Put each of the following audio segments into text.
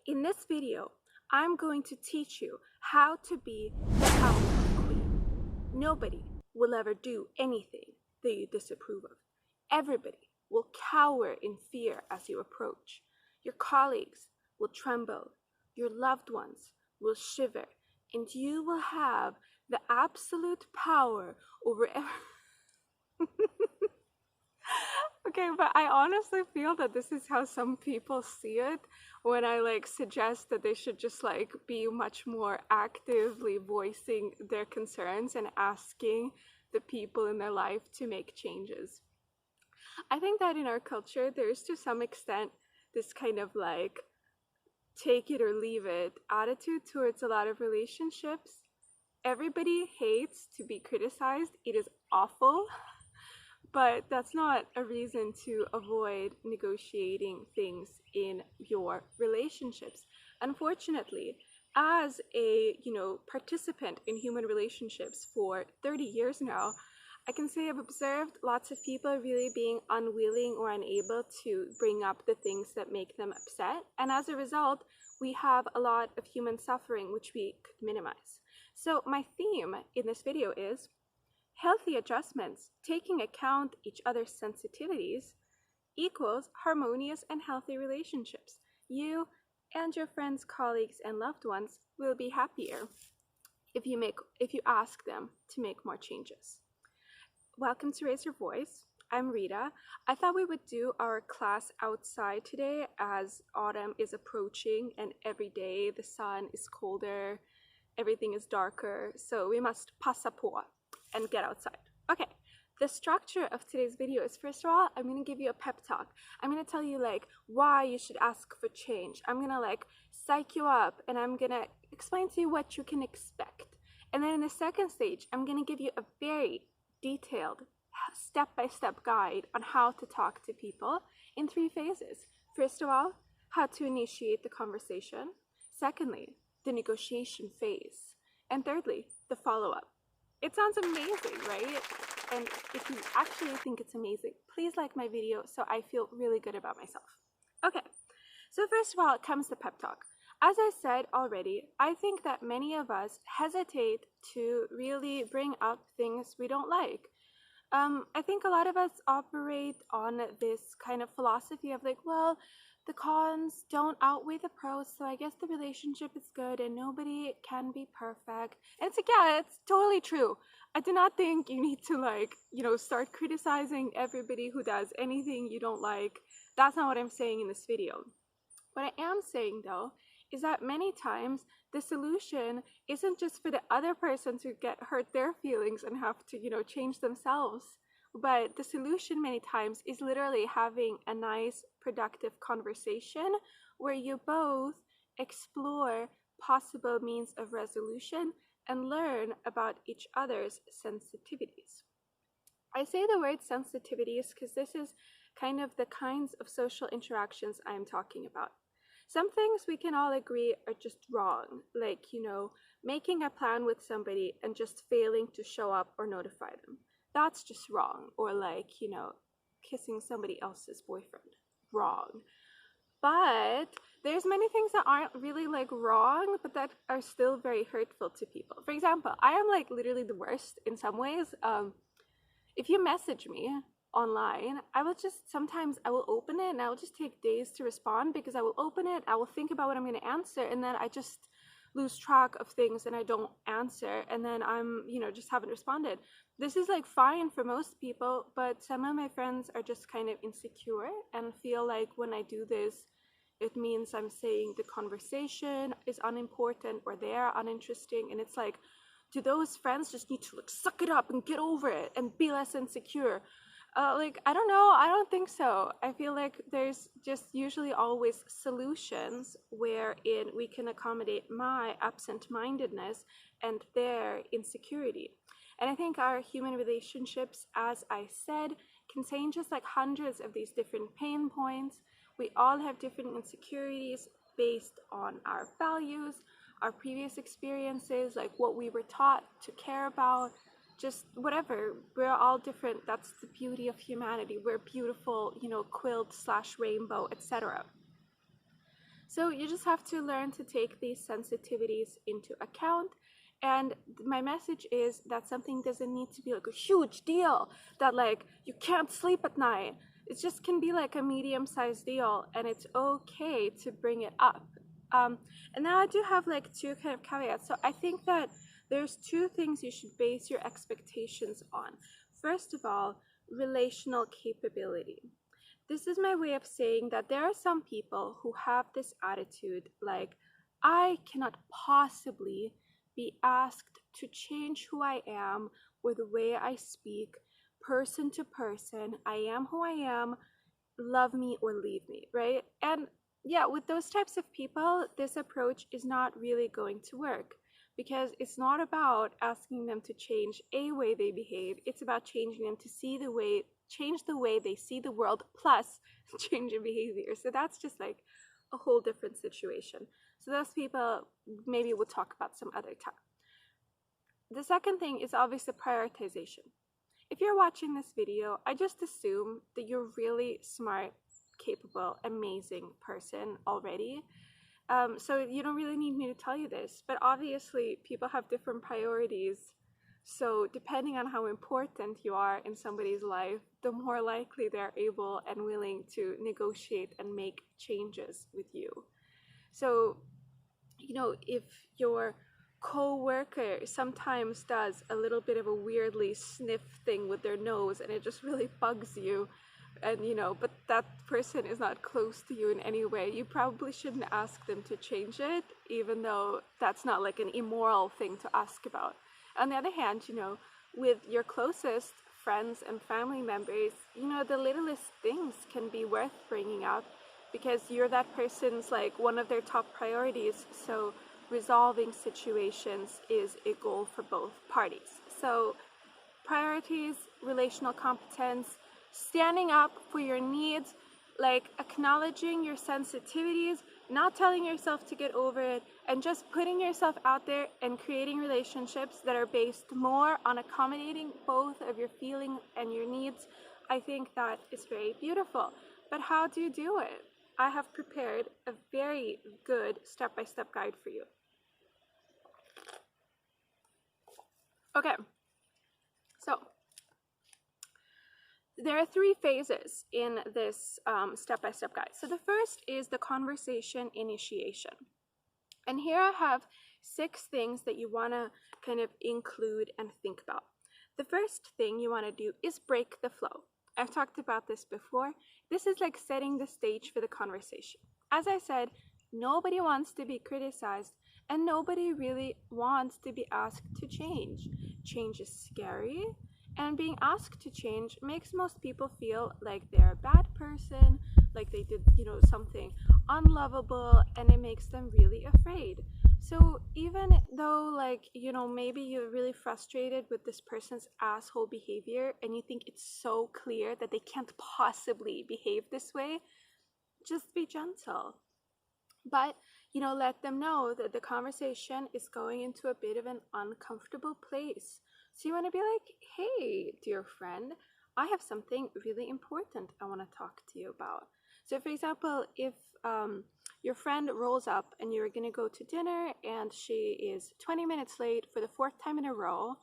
In this video, I'm going to teach you how to be the outcome queen. Nobody will ever do anything that you disapprove of. Everybody will cower in fear as you approach. Your colleagues will tremble. Your loved ones will shiver. And you will have the absolute power over Okay, but I honestly feel that this is how some people see it when I suggest that they should just be much more actively voicing their concerns and asking the people in their life to make changes. I think that in our culture, there's to some extent this kind of take it or leave it attitude towards a lot of relationships. Everybody hates to be criticized. It is awful. But that's not a reason to avoid negotiating things in your relationships. Unfortunately, as a participant in human relationships for 30 years now, I can say I've observed lots of people really being unwilling or unable to bring up the things that make them upset. And as a result, we have a lot of human suffering, which we could minimize. So my theme in this video is healthy adjustments, taking account each other's sensitivities, equals harmonious and healthy relationships. You and your friends, colleagues, and loved ones will be happier if you ask them to make more changes. Welcome to Raise Your Voice. I'm Rita. I thought we would do our class outside today as autumn is approaching and every day the sun is colder, everything is darker, so we must passa på and get outside. Okay, the structure of today's video is, first of all, I'm going to give you a pep talk. I'm going to tell you why you should ask for change. I'm going to psych you up and I'm going to explain to you what you can expect. And then in the second stage, I'm going to give you a very detailed step-by-step guide on how to talk to people in 3 phases. First of all, how to initiate the conversation. Secondly, the negotiation phase. And thirdly, the follow-up. It sounds amazing, right? And if you actually think it's amazing, please like my video so I feel really good about myself. Okay, so first of all, comes the pep talk. As I said already, I think that many of us hesitate to really bring up things we don't like. I think a lot of us operate on this kind of philosophy of well, the cons don't outweigh the pros, so I guess the relationship is good and nobody can be perfect. And it's yeah, it's totally true. I do not think you need to start criticizing everybody who does anything you don't like. That's not what I'm saying in this video. What I am saying though is that many times the solution isn't just for the other person to hurt their feelings and have to change themselves. But the solution many times is literally having a nice, productive conversation where you both explore possible means of resolution and learn about each other's sensitivities. I say the word sensitivities because this is kind of the kinds of social interactions I'm talking about. Some things we can all agree are just wrong, making a plan with somebody and just failing to show up or notify them. That's just wrong. Or kissing somebody else's boyfriend. Wrong. But there's many things that aren't really wrong, but that are still very hurtful to people. For example, I am literally the worst in some ways. If you message me online, sometimes I will open it and I will just take days to respond because I will open it, I will think about what I'm going to answer, and then I just lose track of things and I don't answer, and then I'm just haven't responded. This is fine for most people, but some of my friends are just kind of insecure and feel when I do this it means I'm saying the conversation is unimportant or they're uninteresting, and it's do those friends just need to suck it up and get over it and be less insecure? I don't know. I don't think so. I feel there's just usually always solutions wherein we can accommodate my absent-mindedness and their insecurity. And I think our human relationships, as I said, contain just hundreds of these different pain points. We all have different insecurities based on our values, our previous experiences, what we were taught to care about, just whatever. We're all different. That's the beauty of humanity. We're beautiful, quilt/rainbow, etc. So you just have to learn to take these sensitivities into account. And my message is that something doesn't need to be like a huge deal, that like you can't sleep at night. It just can be like a medium-sized deal, and it's okay to bring it up. And now I do have like two kind of caveats. So I think that there's two things you should base your expectations on. First of all, relational capability. This is my way of saying that there are some people who have this attitude like, I cannot possibly be asked to change who I am or the way I speak, person to person. I am who I am, love me or leave me, right? And yeah, with those types of people, this approach is not really going to work, because it's not about asking them to change a way they behave. It's about changing them to change the way they see the world, plus change in behavior. So that's just like a whole different situation. So those people maybe we'll talk about some other time. The second thing is obviously prioritization. If you're watching this video, I just assume that you're really smart, capable, amazing person already. So you don't really need me to tell you this, but obviously people have different priorities. So depending on how important you are in somebody's life, the more likely they're able and willing to negotiate and make changes with you. So, you know, if your co-worker sometimes does a little bit of a weirdly sniff thing with their nose and it just really bugs you, and you know, but that person is not close to you in any way, you probably shouldn't ask them to change it, even though that's not like an immoral thing to ask about. On the other hand, you know, with your closest friends and family members, you know, the littlest things can be worth bringing up, because you're that person's like one of their top priorities. So resolving situations is a goal for both parties. So priorities, relational competence, standing up for your needs, like acknowledging your sensitivities, not telling yourself to get over it, and just putting yourself out there and creating relationships that are based more on accommodating both of your feeling and your needs. I think that is very beautiful. But how do you do it? I have prepared a very good step-by-step guide for you. Okay, so there are 3 phases in this step-by-step guide. So the first is the conversation initiation. And here I have 6 things that you want to kind of include and think about. The first thing you want to do is break the flow. I've talked about this before. This is like setting the stage for the conversation. As I said, nobody wants to be criticized, and nobody really wants to be asked to change. Change is scary, and being asked to change makes most people feel like they're a bad person, like they did, you know, something unlovable, and it makes them really afraid. So even though, like, you know, maybe you're really frustrated with this person's asshole behavior and you think it's so clear that they can't possibly behave this way, just be gentle. But, you know, let them know that the conversation is going into a bit of an uncomfortable place. So you want to be like, hey, dear friend, I have something really important I want to talk to you about. So for example, if your friend rolls up and you're going to go to dinner and she is 20 minutes late for the 4th time in a row,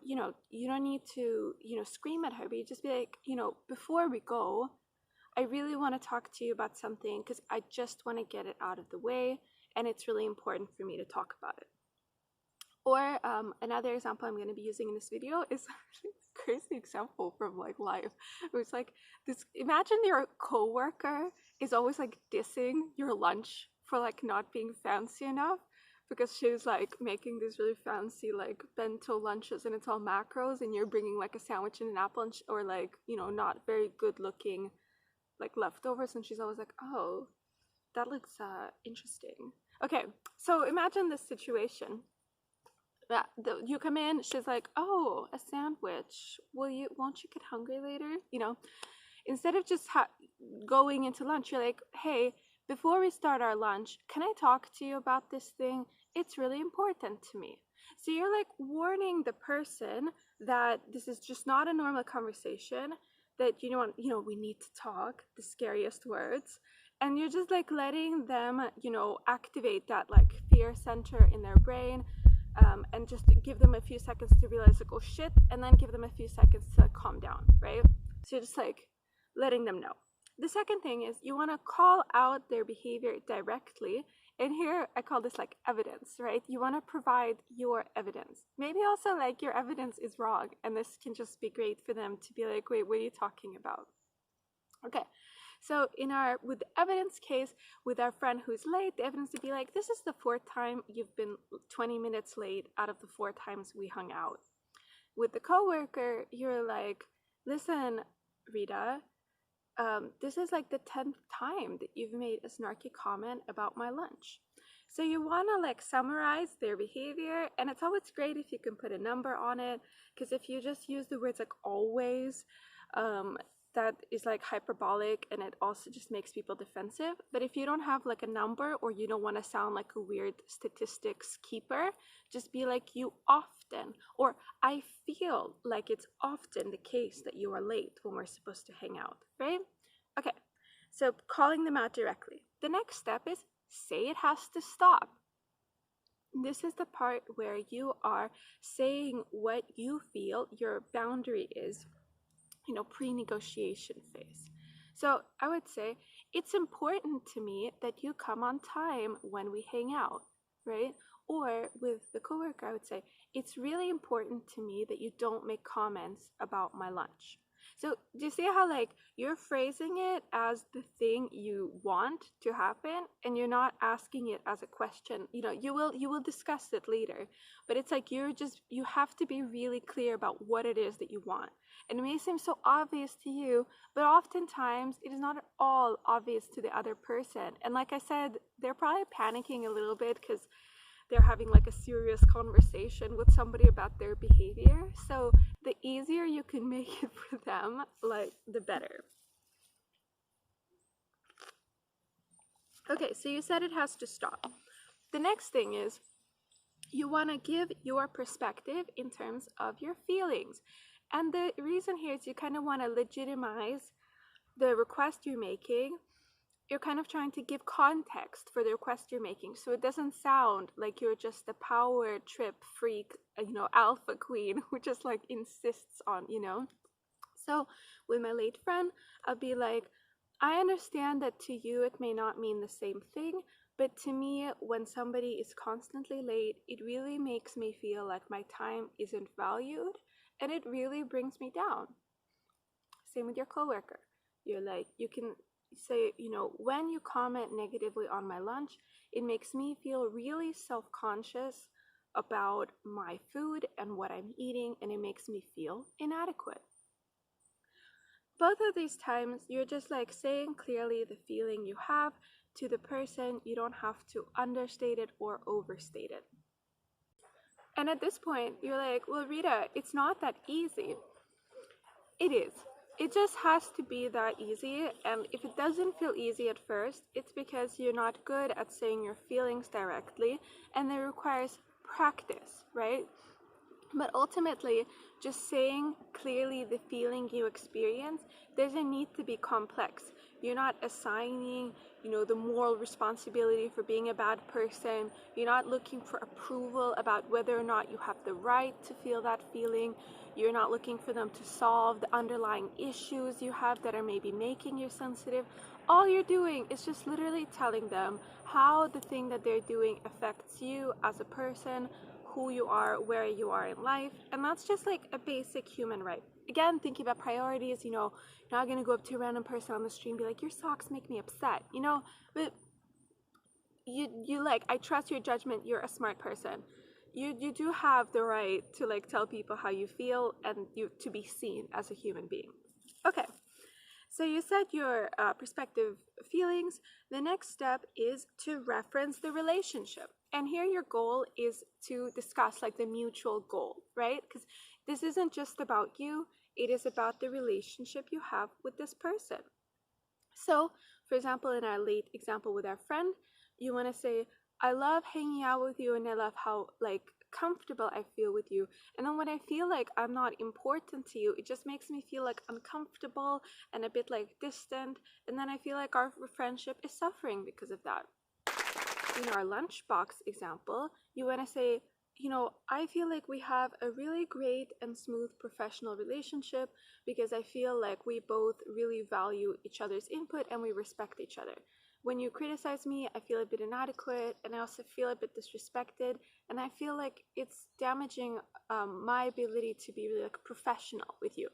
you know, you don't need to, you know, scream at her, but you just be like, you know, before we go, I really want to talk to you about something because I just want to get it out of the way, and it's really important for me to talk about it. Or another example I'm going to be using in this video is a crazy example from like life. It was like this, imagine your coworker is always like dissing your lunch for like not being fancy enough, because she's like making these really fancy like bento lunches and it's all macros, and you're bringing like a sandwich and an apple, and or like, you know, not very good looking like leftovers, and she's always like, oh, that looks interesting. Okay, so imagine this situation. That you come in, she's like, oh, a sandwich, won't you get hungry later, you know? Instead of just going into lunch, you're like, hey, before we start our lunch, can I talk to you about this thing? It's really important to me. So you're like warning the person that this is just not a normal conversation, that you know, we need to talk, the scariest words, And you're just like letting them, activate that like fear center in their brain, and just give them a few seconds to realize like, oh shit, and then give them a few seconds to like, calm down, right? So you're just like letting them know. The second thing is you want to call out their behavior directly. And here I call this like evidence, right? You want to provide your evidence. Maybe also like your evidence is wrong, and this can just be great for them to be like, wait, what are you talking about? Okay, so with the evidence case, with our friend who's late, the evidence would be like, this is the 4th time you've been 20 minutes late out of the 4 times we hung out. With the coworker, you're like, listen, Rita, this is like the 10th time that you've made a snarky comment about my lunch. So you want to like summarize their behavior, and it's always great if you can put a number on it, because if you just use the words like always, that is like hyperbolic, and it also just makes people defensive. But if you don't have like a number, or you don't want to sound like a weird statistics keeper, just be like, you often, or I feel like it's often the case that you are late when we're supposed to hang out, right? Okay, so calling them out directly. The next step is say it has to stop. This is the part where you are saying what you feel your boundary is, pre-negotiation phase. So I would say, it's important to me that you come on time when we hang out, right? Or with the coworker, I would say, it's really important to me that you don't make comments about my lunch. So do you see how like you're phrasing it as the thing you want to happen, and you're not asking it as a question? You will discuss it later, but it's like you have to be really clear about what it is that you want. And it may seem so obvious to you, but oftentimes it is not at all obvious to the other person. And like I said, they're probably panicking a little bit because they're having like a serious conversation with somebody about their behavior. So the easier you can make it for them, like the better. Okay, so you said it has to stop. The next thing is you want to give your perspective in terms of your feelings. And the reason here is you kind of want to legitimize the request you're making. You're kind of trying to give context for the request you're making, so it doesn't sound like you're just a power trip freak, alpha queen who just like insists on, So with my late friend, I'll be like, I understand that to you it may not mean the same thing, but to me, when somebody is constantly late, it really makes me feel like my time isn't valued, and it really brings me down. Same with your coworker. You're like, you can say, when you comment negatively on my lunch, it makes me feel really self-conscious about my food and what I'm eating, and it makes me feel inadequate. Both of these times, you're just like saying clearly the feeling you have to the person. You don't have to understate it or overstate it. And at this point, you're like, well, Rita, it's not that easy. It is. It just has to be that easy, and if it doesn't feel easy at first, it's because you're not good at saying your feelings directly, and it requires practice, right? But ultimately, just saying clearly the feeling you experience doesn't need to be complex. You're not assigning, the moral responsibility for being a bad person. You're not looking for approval about whether or not you have the right to feel that feeling. You're not looking for them to solve the underlying issues you have that are maybe making you sensitive. All you're doing is just literally telling them how the thing that they're doing affects you as a person, who you are, where you are in life, and that's just like a basic human right. Again, thinking about priorities, you're not going to go up to a random person on the street and be like, your socks make me upset, but you like, I trust your judgment, you're a smart person. You do have the right to like tell people how you feel, and you to be seen as a human being. Okay, so you said your perspective feelings. The next step is to reference the relationship. And here your goal is to discuss like the mutual goal, right? Because this isn't just about you, it is about the relationship you have with this person. So, for example, in our late example with our friend, you want to say, I love hanging out with you, and I love how like comfortable I feel with you. And then when I feel like I'm not important to you, it just makes me feel like uncomfortable and a bit like distant. And then I feel like our friendship is suffering because of that. In our lunchbox example, you want to say, I feel like we have a really great and smooth professional relationship because I feel like we both really value each other's input and we respect each other. When you criticize me, I feel a bit inadequate and I also feel a bit disrespected, and I feel like it's damaging my ability to be really like professional with you,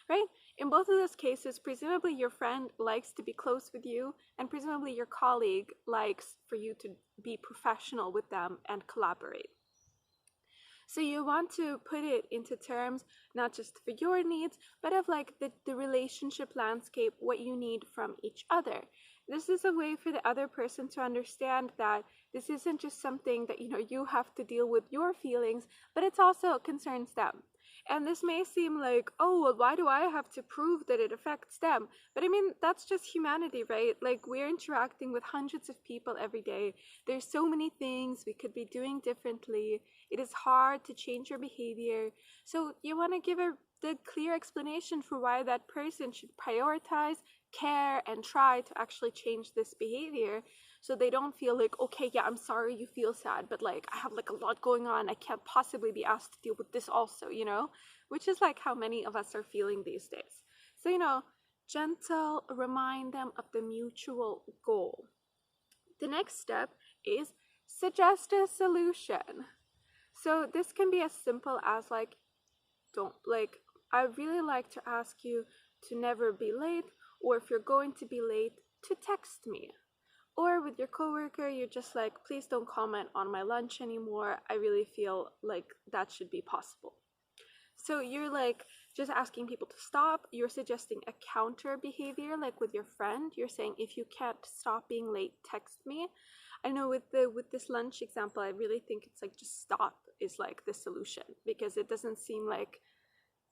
right? In both of those cases, presumably your friend likes to be close with you, and presumably your colleague likes for you to be professional with them and collaborate. So you want to put it into terms, not just for your needs, but of like the relationship landscape, what you need from each other. This is a way for the other person to understand that this isn't just something that, you have to deal with your feelings, but it also concerns them. And this may seem like, oh, well, why do I have to prove that it affects them? But I mean, that's just humanity, right? Like, we're interacting with hundreds of people every day. There's so many things we could be doing differently. It is hard to change your behavior. So you want to give the clear explanation for why that person should prioritize, care, and try to actually change this behavior, so they don't feel like, okay, yeah, I'm sorry you feel sad, but like I have like a lot going on, I can't possibly be asked to deal with this also, which is like how many of us are feeling these days. So, gentle, remind them of the mutual goal. The next step is suggest a solution. So this can be as simple as I really like to ask you to never be late, or if you're going to be late, to text me. Or with your coworker, you're just like, please don't comment on my lunch anymore. I really feel like that should be possible. So you're like just asking people to stop. You're suggesting a counter behavior, like with your friend. You're saying, if you can't stop being late, text me. I know with this lunch example, I really think it's like just stop is like the solution, because it doesn't seem like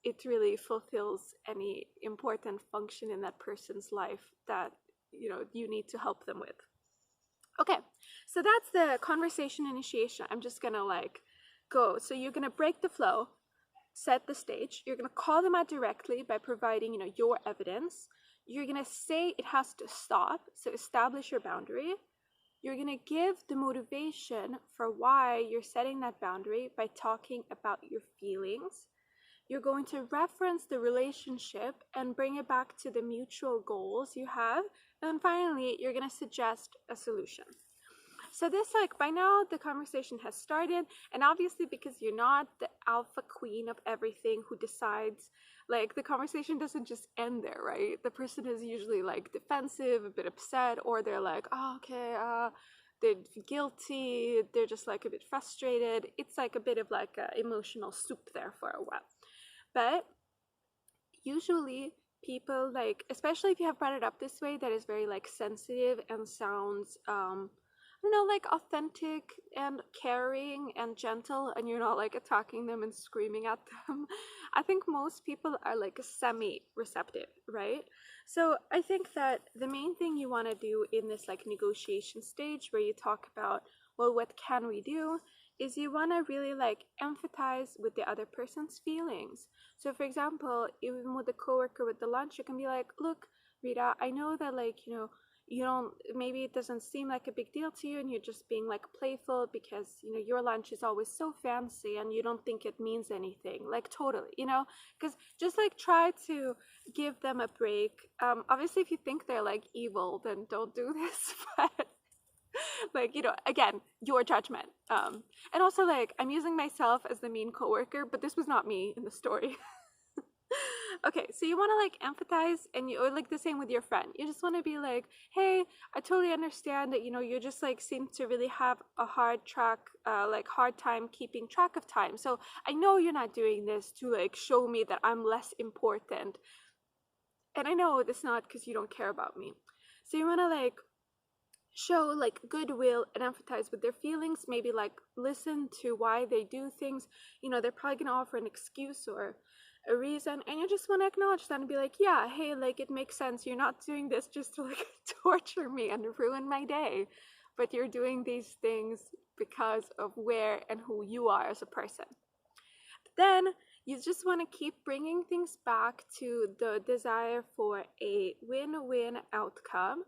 it really fulfills any important function in that person's life that you need to help them with. Okay, so that's the conversation initiation. I'm just gonna go. So you're gonna break the flow, set the stage. You're gonna call them out directly by providing your evidence. You're gonna say it has to stop, so establish your boundary. You're gonna give the motivation for why you're setting that boundary by talking about your feelings. You're going to reference the relationship and bring it back to the mutual goals you have. And then finally, you're going to suggest a solution. So this, by now the conversation has started, and obviously because you're not the alpha queen of everything who decides, the conversation doesn't just end there, right? The person is usually defensive, a bit upset, or they're like, oh, okay, they're guilty, they're just a bit frustrated. It's a bit of emotional soup there for a while. But usually people especially if you have brought it up this way that is very sensitive and sounds authentic and caring and gentle, and you're not attacking them and screaming at them. I think most people are semi-receptive, right? So I think that the main thing you want to do in this negotiation stage where you talk about, well, what can we do, is you want to really empathize with the other person's feelings. So for example, even with the coworker with the lunch, you can be like, look, Rita, I know that you don't, maybe it doesn't seem like a big deal to you, and you're just being playful because your lunch is always so fancy and you don't think it means anything, totally, because just try to give them a break. Obviously if you think they're evil, then don't do this, but again, your judgment. And also I'm using myself as the mean coworker, but this was not me in the story. Okay, so you want to empathize, and or the same with your friend. You just want to be like, hey, I totally understand that you just seem to really have a hard time keeping track of time. So I know you're not doing this to show me that I'm less important, and I know this not because you don't care about me. So you want to show goodwill and empathize with their feelings. Maybe listen to why they do things. They're probably gonna offer an excuse or a reason, and you just want to acknowledge that and be like, yeah, hey, it makes sense, you're not doing this just to torture me and ruin my day. but you're doing these things because of where and who you are as a person. Then you just want to keep bringing things back to the desire for a win-win outcome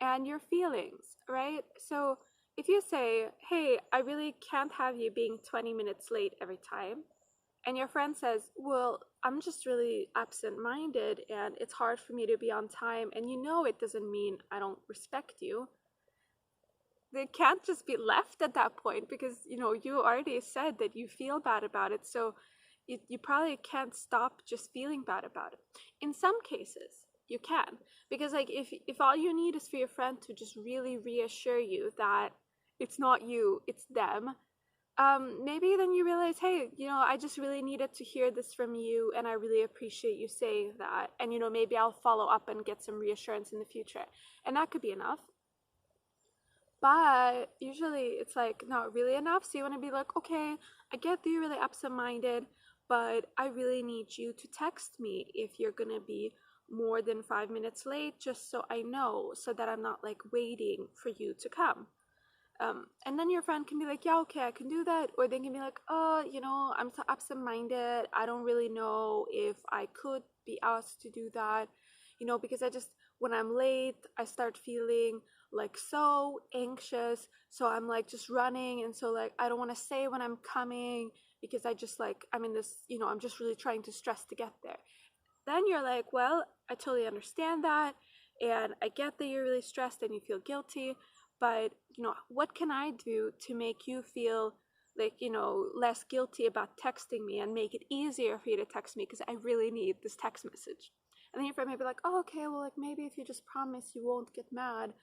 and your feelings, right? So if you say, hey, I really can't have you being 20 minutes late every time, and your friend says, well, I'm just really absent-minded and it's hard for me to be on time, and you know it doesn't mean I don't respect you, they can't just be left at that point, because you already said that you feel bad about it. So you probably can't stop just feeling bad about it. In some cases you can, because like if all you need is for your friend to just really reassure you that it's not you, it's them, maybe then you realize, hey, I just really needed to hear this from you, and I really appreciate you saying that, and maybe I'll follow up and get some reassurance in the future, and that could be enough. But usually it's like not really enough. So you want to be like, okay, I get that you're really absent-minded, but I really need you to text me if you're gonna be more than 5 minutes late, just so I know, so that I'm not like waiting for you to come. And then your friend can be like, yeah, okay, I can do that. Or they can be like, oh, I'm so absent-minded, I don't really know if I could be asked to do that, because when I'm late, I start feeling like so anxious, so I'm like just running, and so like I don't want to say when I'm coming, because I'm in this, I'm just really trying to stress to get there. Then you're like, well, I totally understand that, and I get that you're really stressed and you feel guilty, but what can I do to make you feel like less guilty about texting me and make it easier for you to text me, because I really need this text message. And then your friend may be like, oh, okay, well, like maybe if you just promise you won't get mad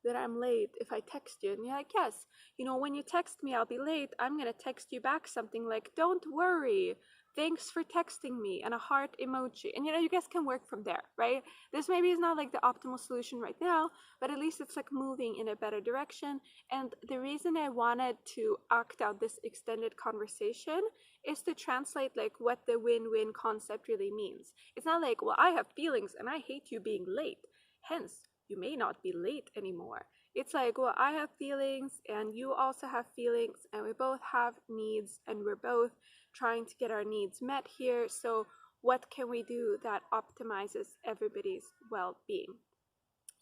that I'm late if I text you. And you're like, yes, when you text me I'll be late, I'm gonna text you back something like, don't worry, thanks for texting me, and a heart emoji. And you guys can work from there, right? This maybe is not like the optimal solution right now, but at least it's like moving in a better direction. And the reason I wanted to act out this extended conversation is to translate like what the win-win concept really means. It's not like, well, I have feelings and I hate you being late, hence you may not be late anymore. It's like, well, I have feelings and you also have feelings, and we both have needs, and we're both trying to get our needs met here. So what can we do that optimizes everybody's well-being?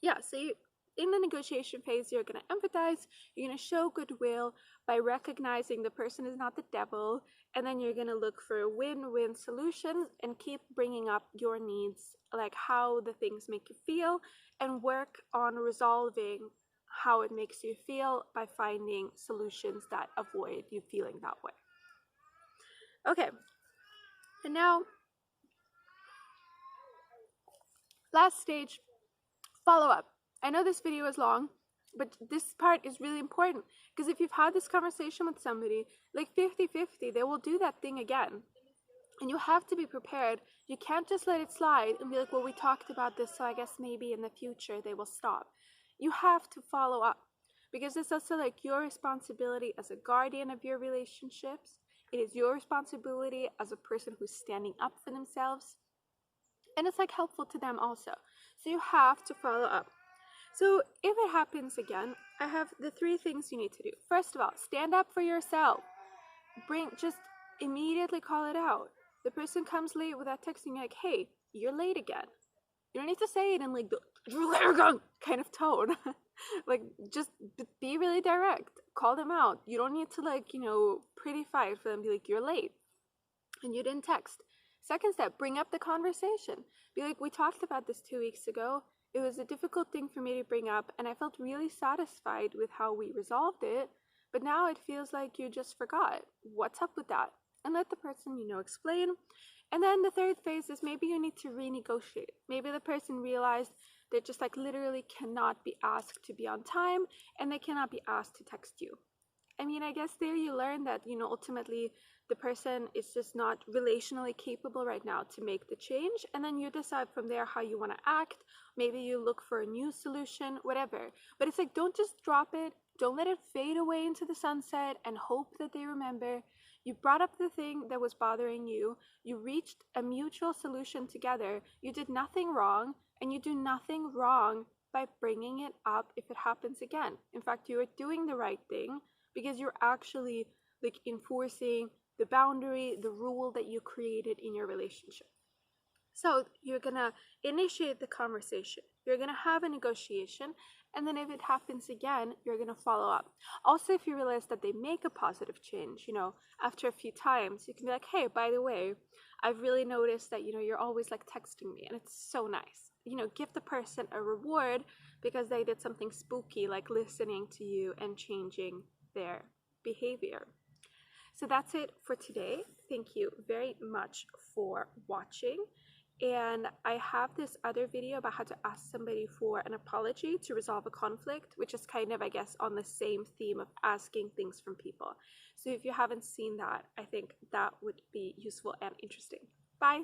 Yeah, so in the negotiation phase, you're going to empathize, you're going to show goodwill by recognizing the person is not the devil, and then you're going to look for a win-win solution and keep bringing up your needs, like how the things make you feel, and work on resolving how it makes you feel by finding solutions that avoid you feeling that way. Okay, and now, last stage, follow up. I know this video is long, but this part is really important, because if you've had this conversation with somebody, like 50-50, they will do that thing again. And you have to be prepared. You can't just let it slide and be like, well, we talked about this, so I guess maybe in the future they will stop. You have to follow up, because it's also like your responsibility as a guardian of your relationships. It is your responsibility as a person who's standing up for themselves. And it's like helpful to them also. So you have to follow up. So if it happens again, I have the 3 things you need to do. First of all, stand up for yourself. Just immediately call it out. The person comes late without texting, you're like, hey, you're late again. You don't need to say it in like the you're late again kind of tone. Like, just be really direct. Call them out. You don't need to like, pretty fight for them. Be like, you're late and you didn't text. Second step, bring up the conversation. Be like, we talked about this 2 weeks ago. It was a difficult thing for me to bring up, and I felt really satisfied with how we resolved it, but now it feels like you just forgot. What's up with that? And let the person, explain. And then the third phase is maybe you need to renegotiate. Maybe the person realized they just like literally cannot be asked to be on time, and they cannot be asked to text you. I mean, I guess there you learn that, ultimately the person is just not relationally capable right now to make the change, and then you decide from there how you want to act. Maybe you look for a new solution, whatever. But it's like, don't just drop it. Don't let it fade away into the sunset and hope that they remember. You brought up the thing that was bothering you. You reached a mutual solution together. You did nothing wrong, and you do nothing wrong by bringing it up if it happens again. In fact, you are doing the right thing because you're actually like enforcing the boundary, the rule that you created in your relationship. So you're gonna initiate the conversation, you're gonna have a negotiation, and then if it happens again, you're gonna follow up. Also, if you realize that they make a positive change, after a few times, you can be like, hey, by the way, I've really noticed that, you're always like texting me and it's so nice. Give the person a reward because they did something spooky like listening to you and changing their behavior. So that's it for today. Thank you very much for watching. And I have this other video about how to ask somebody for an apology to resolve a conflict, which is kind of, I guess, on the same theme of asking things from people. So if you haven't seen that, I think that would be useful and interesting. Bye.